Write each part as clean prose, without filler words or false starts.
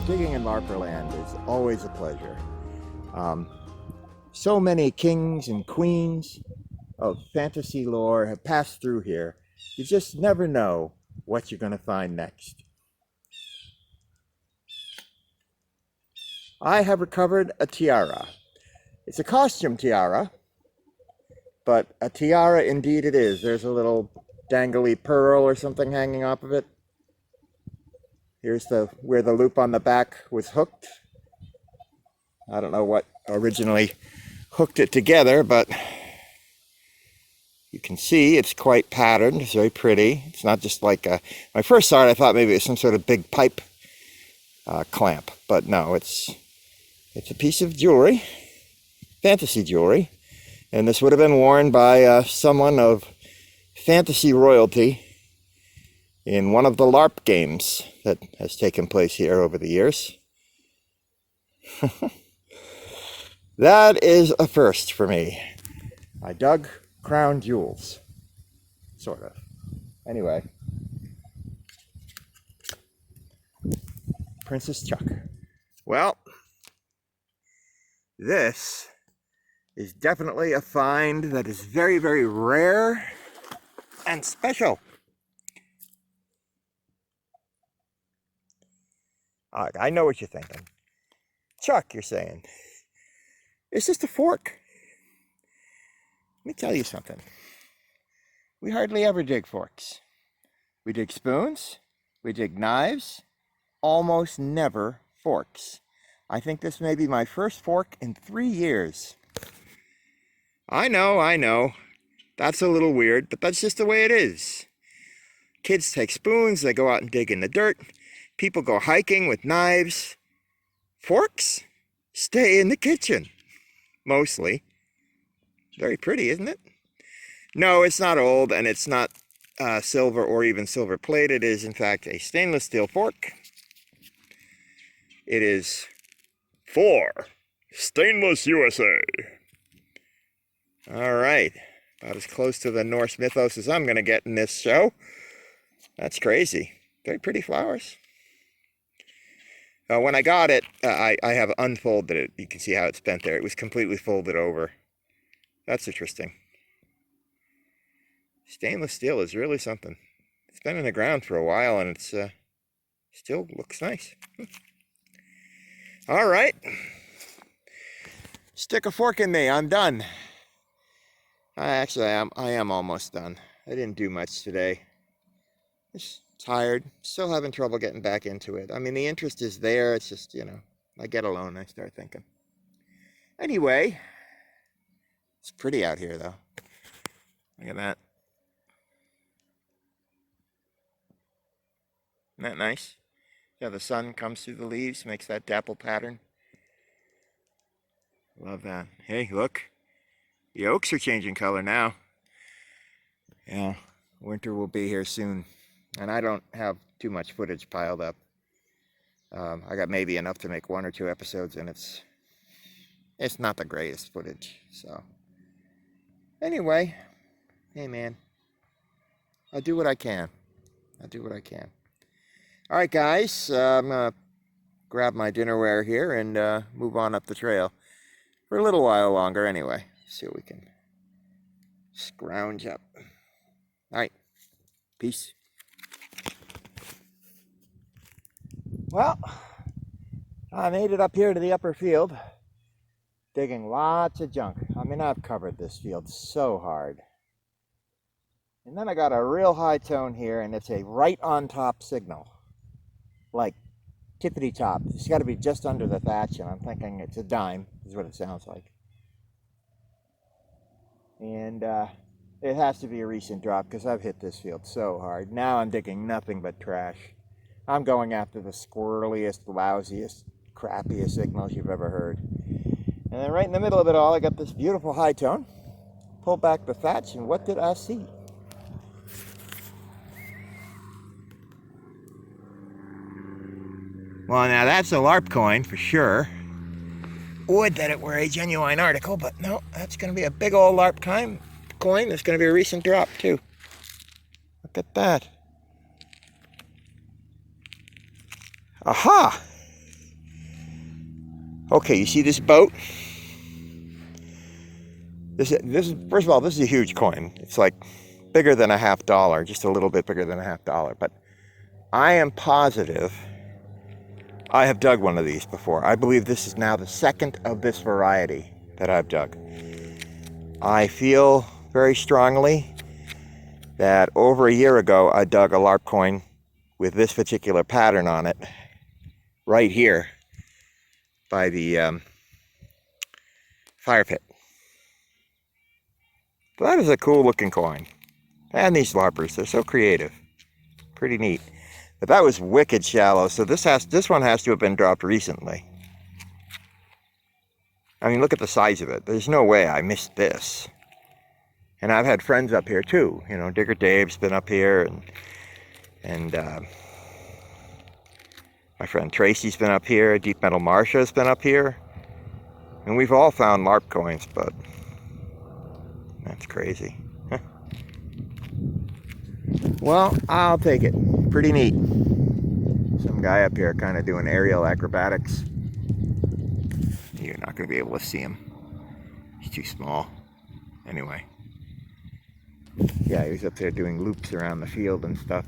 digging in LARPerland is always a pleasure. So many kings and queens of fantasy lore have passed through here. You just never know what you're going to find next. I have recovered a tiara. It's a costume tiara, but a tiara indeed it is. There's a little dangly pearl or something hanging off of it. Here's where the loop on the back was hooked. I don't know what originally hooked it together, but you can see it's quite patterned. It's very pretty. It's not just like when I first saw it, I thought maybe it was some sort of big pipe clamp, but no, it's a piece of jewelry, fantasy jewelry, and this would have been worn by someone of fantasy royalty in one of the LARP games that has taken place here over the years. That is a first for me. I dug crown jewels, sort of. Anyway, Princess Chuck. Well, this is definitely a find that is very, very rare and special. I know what you're thinking. Chuck, you're saying, it's just a fork. Let me tell you something. We hardly ever dig forks. We dig spoons, we dig knives, almost never forks. I think this may be my first fork in 3 years. I know. That's a little weird, but that's just the way it is. Kids take spoons, they go out and dig in the dirt. People go hiking with knives. Forks stay in the kitchen, mostly. Very pretty, isn't it? No, it's not old, and it's not silver or even silver plated. It is, in fact, a stainless steel fork. It is for Stainless USA. All right, about as close to the Norse mythos as I'm going to get in this show. That's crazy. Very pretty flowers. When I got it, I have unfolded it. You can see how it's bent there. It was completely folded over. That's interesting. Stainless steel is really something. It's been in the ground for a while, and it's still looks nice. All right. Stick a fork in me. I'm done. I am almost done. I didn't do much today. Just tired. Still having trouble getting back into it. I mean, the interest is there. It's just, I get alone, I start thinking. Anyway, it's pretty out here, though. Look at that. Isn't that nice? Yeah, the sun comes through the leaves, makes that dapple pattern. Love that. Hey, look. The oaks are changing color now. Yeah, winter will be here soon. And I don't have too much footage piled up. I got maybe enough to make 1 or 2 episodes, and it's not the greatest footage. So, anyway, hey man, I'll do what I can. All right, guys, I'm gonna grab my dinnerware here and move on up the trail for a little while longer. Anyway, see what we can scrounge up. All right, peace. Well, I made it up here to the upper field, digging lots of junk. I mean, I've covered this field so hard. And then I got a real high tone here, and it's a right on top signal. Like tippity top. It's got to be just under the thatch, and I'm thinking it's a dime, is what it sounds like. And it has to be a recent drop, because I've hit this field so hard. Now I'm digging nothing but trash. I'm going after the squirreliest, lousiest, crappiest signals you've ever heard. And then right in the middle of it all, I got this beautiful high tone. Pull back the thatch, and what did I see? Well, now that's a LARP coin for sure. Would that it were a genuine article, but no, that's going to be a big old LARP coin. It's going to be a recent drop, too. Look at that. Aha! Okay, you see this boat? This is, first of all, this is a huge coin. It's like bigger than a $50, just a little bit bigger than a $50. But I am positive I have dug one of these before. I believe this is now the second of this variety that I've dug. I feel very strongly that over a year ago I dug a LARP coin with this particular pattern on it right here by the fire pit. So that is a cool looking coin. And these LARPers, they're so creative. Pretty neat. But that was wicked shallow, so this one has to have been dropped recently. I mean, look at the size of it. There's no way I missed this. And I've had friends up here too. You know, Digger Dave's been up here, and my friend Tracy's been up here. Deep Metal Marsha's been up here. And we've all found LARP coins, but that's crazy. Well, I'll take it. Pretty neat. Some guy up here kind of doing aerial acrobatics. You're not going to be able to see him. He's too small. Anyway. Yeah, he was up there doing loops around the field and stuff.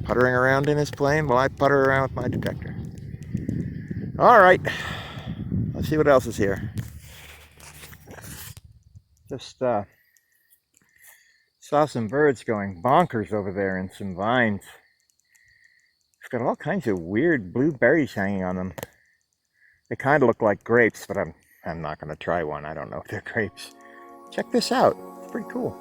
Puttering around in his plane while I putter around with my detector. Alright. Let's see what else is here. Just saw some birds going bonkers over there in some vines. It's got all kinds of weird blue berries hanging on them. They kind of look like grapes, but I'm not going to try one. I don't know if they're grapes. Check this out. It's pretty cool.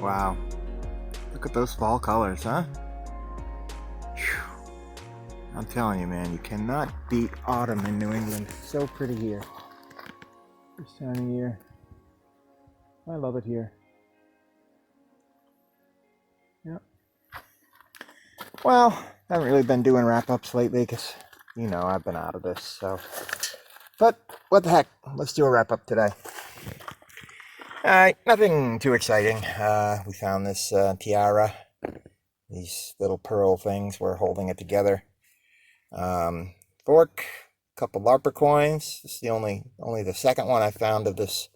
Wow. Look at those fall colors, huh? Whew. I'm telling you, man, you cannot beat autumn in New England. It's so pretty here. This time of year. I love it here. Yep. Well, I haven't really been doing wrap-ups lately because, you know, I've been out of this, so. But, what the heck, let's do a wrap-up today. Nothing too exciting. We found this tiara. These little pearl things. We're holding it together. Fork. A couple LARPer coins. This is the only the second one I found of this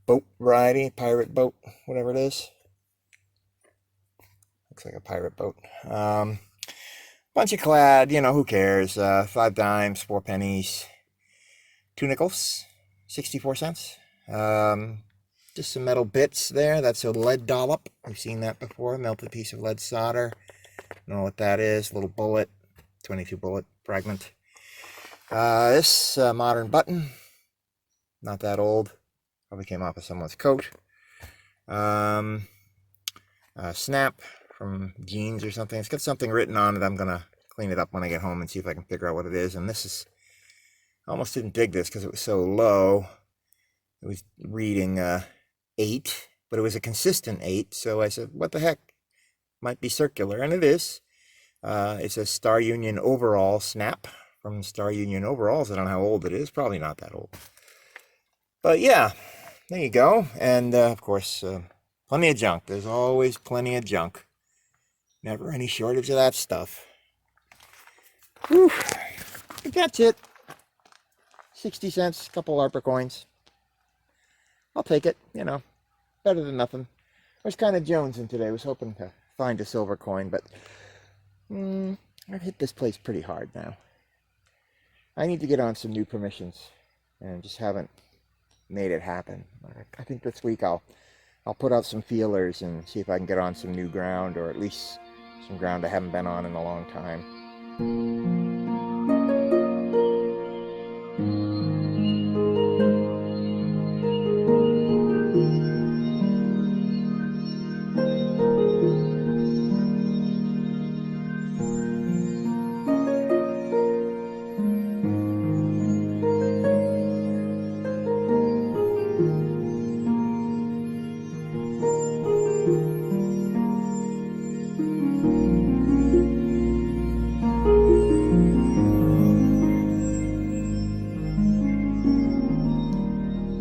boat variety. Pirate boat. Whatever it is. Looks like a pirate boat. Bunch of clad. You know, who cares? 5 dimes. 4 pennies. 2 nickels. 64 cents. Just some metal bits there. That's a lead dollop. We've seen that before. Melted piece of lead solder. Don't know what that is. Little bullet. 22 bullet fragment. This modern button. Not that old. Probably came off of someone's coat. Snap from jeans or something. It's got something written on it. I'm going to clean it up when I get home and see if I can figure out what it is. And this is... I almost didn't dig this because it was so low. It was reading 8, but it was a consistent 8, so I said, what the heck, might be circular, and it is. It's a Star Union overall snap from Star Union overalls. I don't know how old it is, probably not that old. But yeah, there you go, and of course, plenty of junk. There's always plenty of junk. Never any shortage of that stuff. Whew, that's it. 60 cents, couple LARPer coins. I'll take it, you know, better than nothing. I was kind of jonesing today. I was hoping to find a silver coin, but I've hit this place pretty hard now. I need to get on some new permissions, and just haven't made it happen. I think this week I'll put out some feelers and see if I can get on some new ground, or at least some ground I haven't been on in a long time.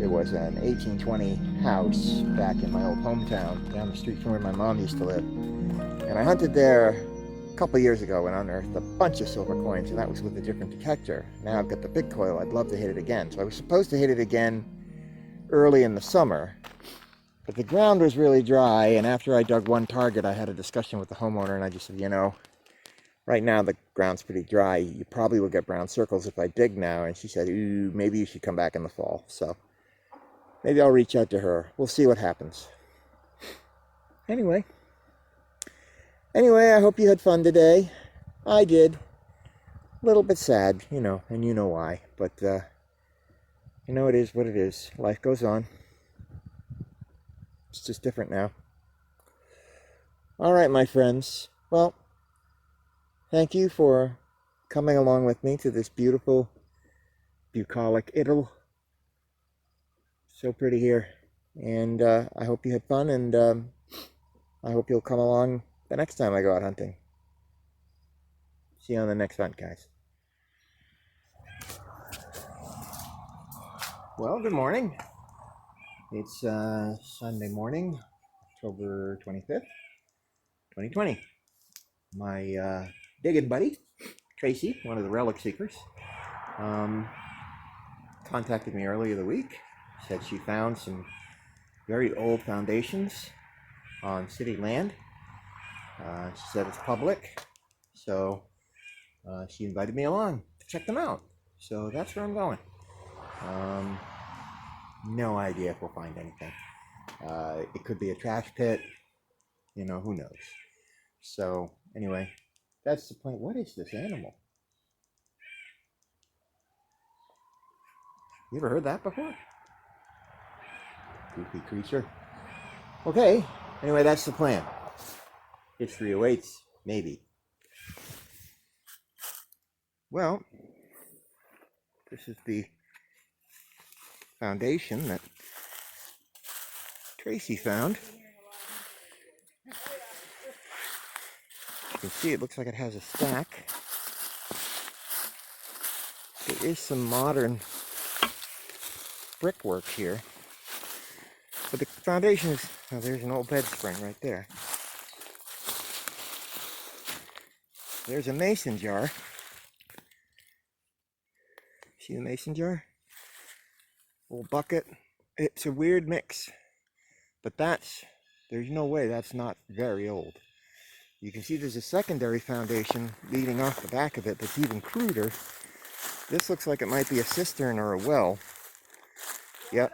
Was an 1820 house back in my old hometown down the street from where my mom used to live, and I hunted there a couple years ago and unearthed a bunch of silver coins, and that was with a different detector. Now I've got the big coil. I'd love to hit it again, so I was supposed to hit it again early in the summer, but the ground was really dry, and after I dug one target I had a discussion with the homeowner, and I just said, you know, right now the ground's pretty dry, you probably will get brown circles if I dig now. And she said, ooh, maybe you should come back in the fall. So maybe I'll reach out to her. We'll see what happens. Anyway, I hope you had fun today. I did. A little bit sad, you know, and you know why. But, you know, it is what it is. Life goes on. It's just different now. All right, my friends. Well, thank you for coming along with me to this beautiful, bucolic idyll. So pretty here, and I hope you had fun, and I hope you'll come along the next time I go out hunting. See you on the next hunt, guys. Well, good morning. It's Sunday morning, October 25th, 2020. My digging buddy, Tracy, one of the relic seekers, contacted me earlier the week. Said she found some very old foundations on city land. She said it's public, so she invited me along to check them out. So that's where I'm going. No idea if we'll find anything. It could be a trash pit, you know, who knows. So anyway, that's the point. What is this animal? You ever heard that before? Goofy creature. Okay, anyway, that's the plan. History awaits, maybe. Well, this is the foundation that Tracy found. You can see it looks like it has a stack. There is some modern brickwork here. But the foundation is, oh, there's an old bed spring right there. There's a mason jar. See the mason jar? Old bucket. It's a weird mix. But there's no way that's not very old. You can see there's a secondary foundation leading off the back of it that's even cruder. This looks like it might be a cistern or a well. Yep.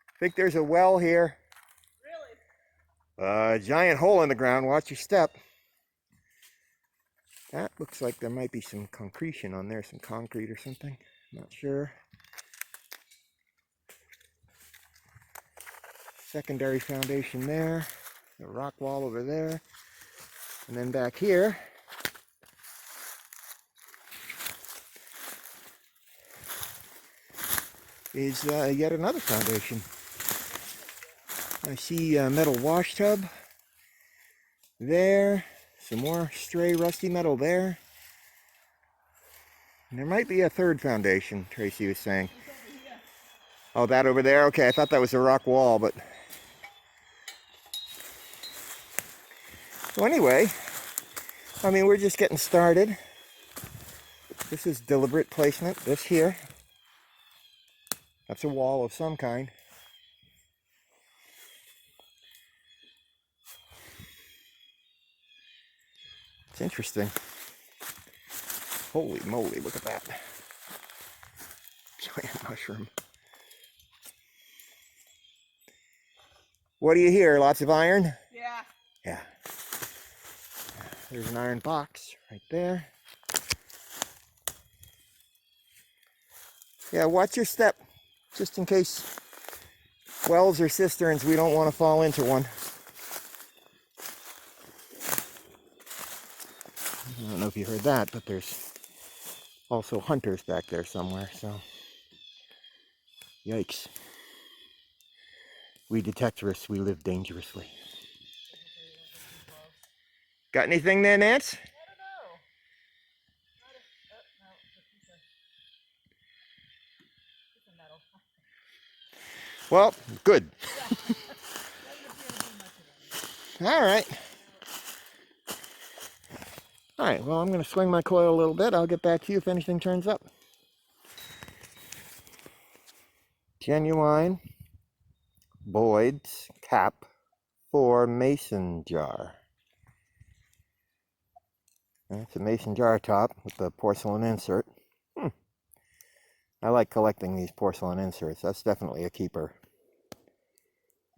I think there's a well here. Really? A giant hole in the ground. Watch your step. That looks like there might be some concretion on there, some concrete or something. Not sure. Secondary foundation there. A rock wall over there. And then back here is yet another foundation. I see a metal wash tub there, some more stray rusty metal there. And there might be a third foundation, Tracy was saying. Oh, that over there? Okay, I thought that was a rock wall, but... So anyway, I mean, we're just getting started. This is deliberate placement. This here, that's a wall of some kind. It's interesting. Holy moly, look at that. Giant mushroom. What do you hear? Lots of iron? Yeah. There's an iron box right there. Yeah, watch your step, just in case wells or cisterns, we don't want to fall into one. I don't know if you heard that, but there's also hunters back there somewhere, so yikes. We detectorists, we live dangerously. Got anything there, Nance? Well, good. All right. All right, well, I'm going to swing my coil a little bit. I'll get back to you if anything turns up. Genuine Boyd's Cap 4 mason jar. It's a mason jar top with the porcelain insert. I like collecting these porcelain inserts. That's definitely a keeper.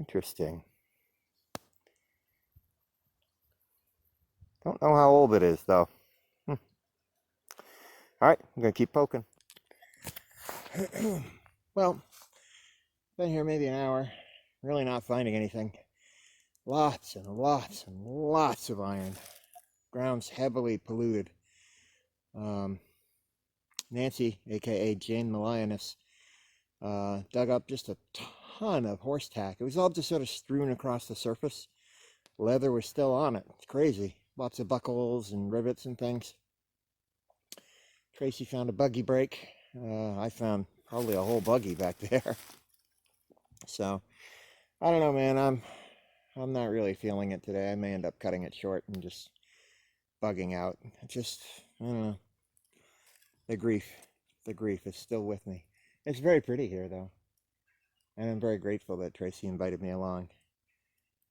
Interesting. Don't know how old it is, though. All right, I'm going to keep poking. Well, been here maybe an hour. Really not finding anything. Lots and lots and lots of iron. Ground's heavily polluted. Nancy, aka Jane the Lioness, dug up just a ton of horse tack. It was all just sort of strewn across the surface. Leather was still on it. It's crazy. Lots of buckles and rivets and things. Tracy found a buggy brake. I found probably a whole buggy back there. So, I don't know, man. I'm not really feeling it today. I may end up cutting it short and just bugging out. Just, I don't know. The grief is still with me. It's very pretty here, though. And I'm very grateful that Tracy invited me along.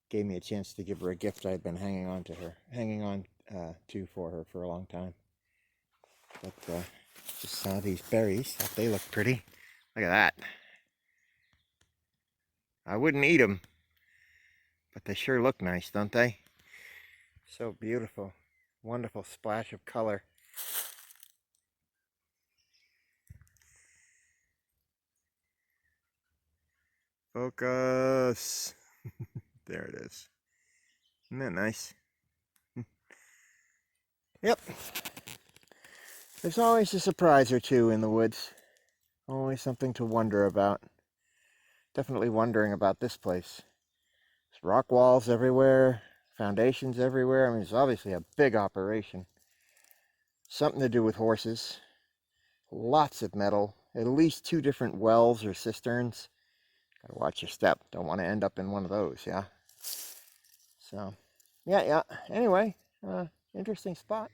Gave me a chance to give her a gift I'd been hanging on to for her for a long time. But just saw these berries. Thought they looked pretty. Look at that. I wouldn't eat them, but they sure look nice, don't they? So beautiful. Wonderful splash of color. Focus. There it is. Isn't that nice? Yep. There's always a surprise or two in the woods. Always something to wonder about. Definitely wondering about this place. There's rock walls everywhere, foundations everywhere. I mean, it's obviously a big operation. Something to do with horses. Lots of metal. At least 2 different wells or cisterns. Gotta watch your step. Don't want to end up in one of those, yeah? So, yeah. Anyway, interesting spot.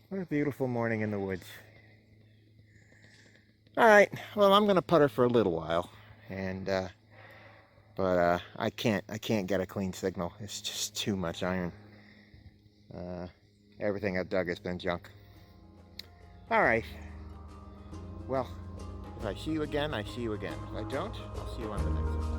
What a beautiful morning in the woods. All right, well, I'm gonna putter for a little while, and but I can't get a clean signal. It's just too much iron. Everything I've dug has been junk. All right. Well, if I see you again, I see you again. If I don't, I'll see you on the next one.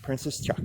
Princess Chuck.